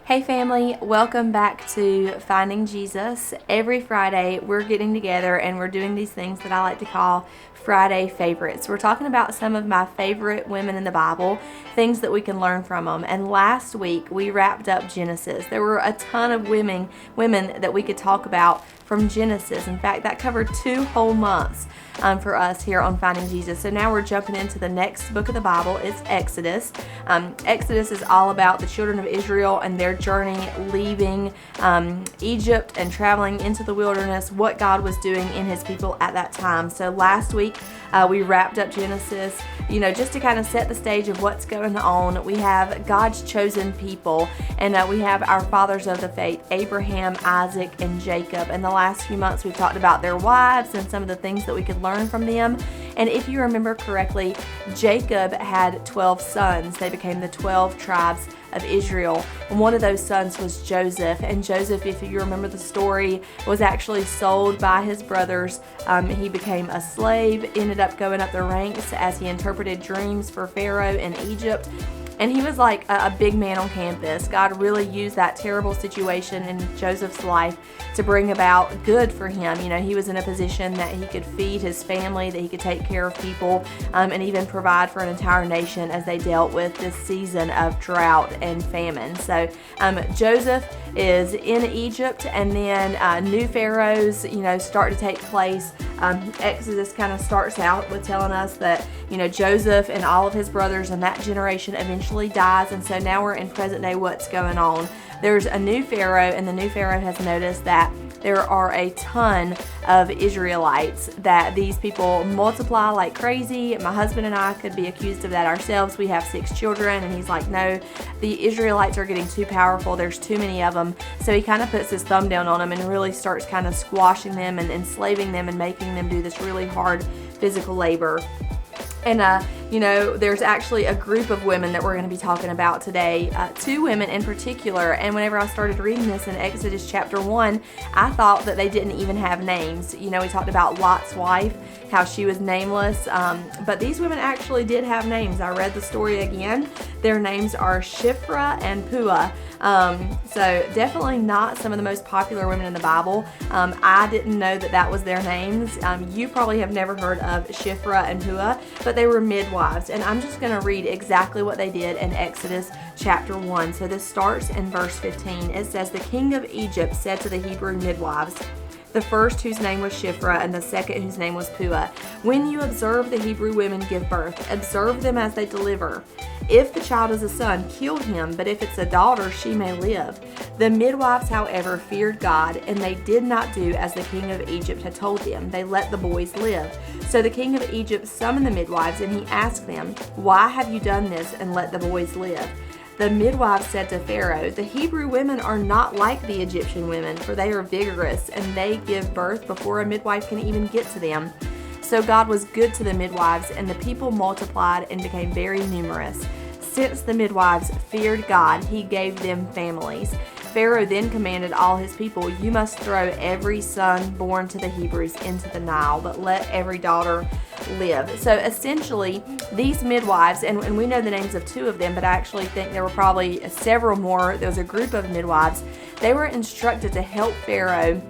Hey family, welcome back to Finding Jesus. Every Friday we're getting together and we're doing these things that I like to call Friday favorites. We're talking about some of my favorite women in the Bible, things that we can learn from them. And last week we wrapped up Genesis. There were a ton of women that we could talk about from Genesis. In fact, that covered 2 whole months for us here on Finding Jesus. So now we're jumping into the next book of the Bible. It's Exodus. Exodus is all about the children of Israel and their journey leaving Egypt and traveling into the wilderness, what God was doing in his people at that time. So last week we wrapped up Genesis, just to kind of set the stage of what's going on. We have God's chosen people, and we have our fathers of the faith, Abraham, Isaac, and Jacob. And the last few months we've talked about their wives and some of the things that we could learn from them. And if you remember correctly, Jacob had 12 sons. They became the 12 tribes of Israel. And one of those sons was Joseph. And Joseph, if you remember the story, was actually sold by his brothers. He became a slave, ended up going up the ranks as he interpreted dreams for Pharaoh in Egypt. And he was like a big man on campus. God really used that terrible situation in Joseph's life to bring about good for him. He was in a position that he could feed his family, that he could take care of people, and even provide for an entire nation as they dealt with this season of drought and famine. So Joseph is in Egypt, and then new pharaohs, start to take place. Exodus kind of starts out with telling us that, Joseph and all of his brothers and that generation eventually dies. And so now we're in present day, what's going on? There's a new pharaoh, and the new pharaoh has noticed that there are a ton of Israelites, that these people multiply like crazy. My husband and I could be accused of that ourselves. We have 6 children, and he's like, no, the Israelites are getting too powerful. There's too many of them. So he kind of puts his thumb down on them and really starts kind of squashing them and enslaving them and making them do this really hard physical labor. And, there's actually a group of women that we're going to be talking about today, 2 women in particular. And whenever I started reading this in Exodus chapter 1, I thought that they didn't even have names. We talked about Lot's wife, how she was nameless, but these women actually did have names. I read the story again. Their names are Shiphrah and Puah. So definitely not some of the most popular women in the Bible. I didn't know that was their names. You probably have never heard of Shiphrah and Puah, but they were midwives. And I'm just going to read exactly what they did in Exodus chapter 1. So this starts in verse 15. It says, "The king of Egypt said to the Hebrew midwives, the first whose name was Shiphrah and the second whose name was Puah, when you observe the Hebrew women give birth, observe them as they deliver. If the child is a son, kill him, but if it's a daughter, she may live. The midwives, however, feared God, and they did not do as the king of Egypt had told them. They let the boys live. So the king of Egypt summoned the midwives, and he asked them, 'Why have you done this and let the boys live?' The midwives said to Pharaoh, 'The Hebrew women are not like the Egyptian women, for they are vigorous, and they give birth before a midwife can even get to them.' So God was good to the midwives, and the people multiplied and became very numerous. Since the midwives feared God, he gave them families. Pharaoh then commanded all his people, 'You must throw every son born to the Hebrews into the Nile, but let every daughter live.'" So essentially, these midwives, and we know the names of 2 of them, but I actually think there were probably several more. There was a group of midwives. They were instructed to help Pharaoh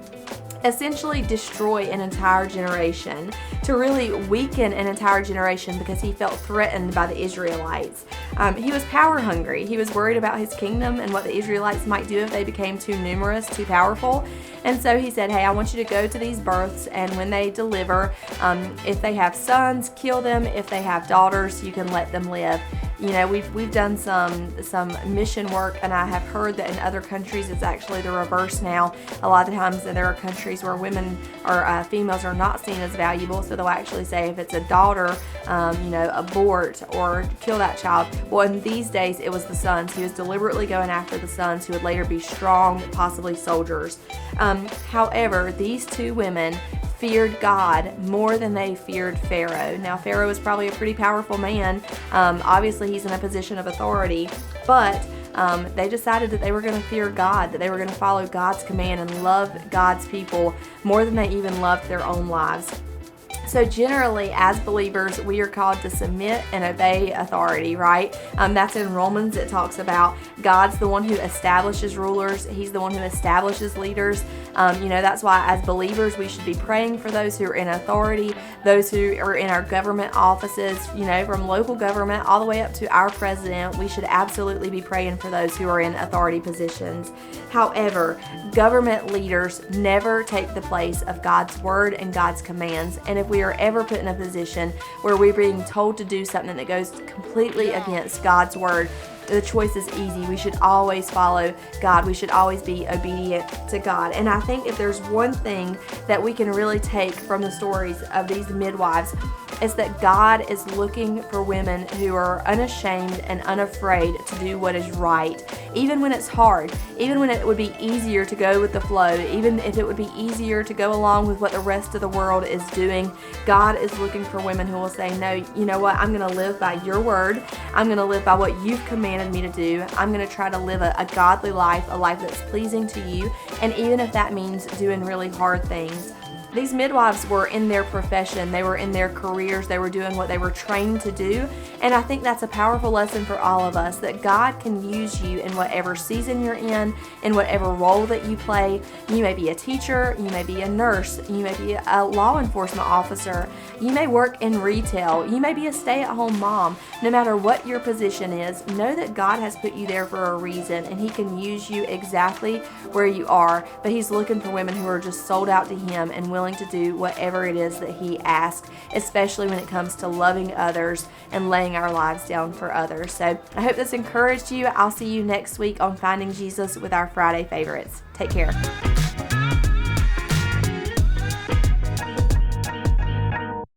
essentially destroy an entire generation, to really weaken an entire generation because he felt threatened by the Israelites. He was power hungry. He was worried about his kingdom and what the Israelites might do if they became too numerous, too powerful. And so he said, "Hey, I want you to go to these births, and when they deliver, if they have sons, kill them. If they have daughters, you can let them live." We've done some mission work, and I have heard that in other countries it's actually the reverse now. A lot of times there are countries where women or females are not seen as valuable, so they'll actually say if it's a daughter, abort or kill that child. Well, in these days it was the sons. He was deliberately going after the sons who would later be strong, possibly soldiers. However, these 2 women feared God more than they feared Pharaoh. Now, Pharaoh is probably a pretty powerful man. Obviously, he's in a position of authority, but they decided that they were going to fear God, that they were going to follow God's command and love God's people more than they even loved their own lives. So generally, as believers, we are called to submit and obey authority, right? That's in Romans. It talks about God's the one who establishes rulers. He's the one who establishes leaders. That's why as believers, we should be praying for those who are in authority, those who are in our government offices, from local government all the way up to our president. We should absolutely be praying for those who are in authority positions. However, government leaders never take the place of God's word and God's commands. And if we are ever put in a position where we're being told to do something that goes completely against God's word, the choice is easy. We should always follow God. We should always be obedient to God. And I think if there's one thing that we can really take from the stories of these midwives, it's that God is looking for women who are unashamed and unafraid to do what is right, even when it's hard, even when it would be easier to go with the flow, even if it would be easier to go along with what the rest of the world is doing. God is looking for women who will say, no, you know what, I'm going to live by your word. I'm going to live by what you've commanded me to do. I'm going to try to live a godly life, a life that's pleasing to you, and even if that means doing really hard things. These midwives were in their profession, they were in their careers, they were doing what they were trained to do, and I think that's a powerful lesson for all of us, that God can use you in whatever season you're in whatever role that you play. You may be a teacher, you may be a nurse, you may be a law enforcement officer, you may work in retail, you may be a stay-at-home mom. No matter what your position is, know that God has put you there for a reason, and He can use you exactly where you are, but He's looking for women who are just sold out to Him and willing to do whatever it is that He asks, especially when it comes to loving others and laying our lives down for others. So I hope this encouraged you. I'll see you next week on Finding Jesus with our Friday favorites. Take care.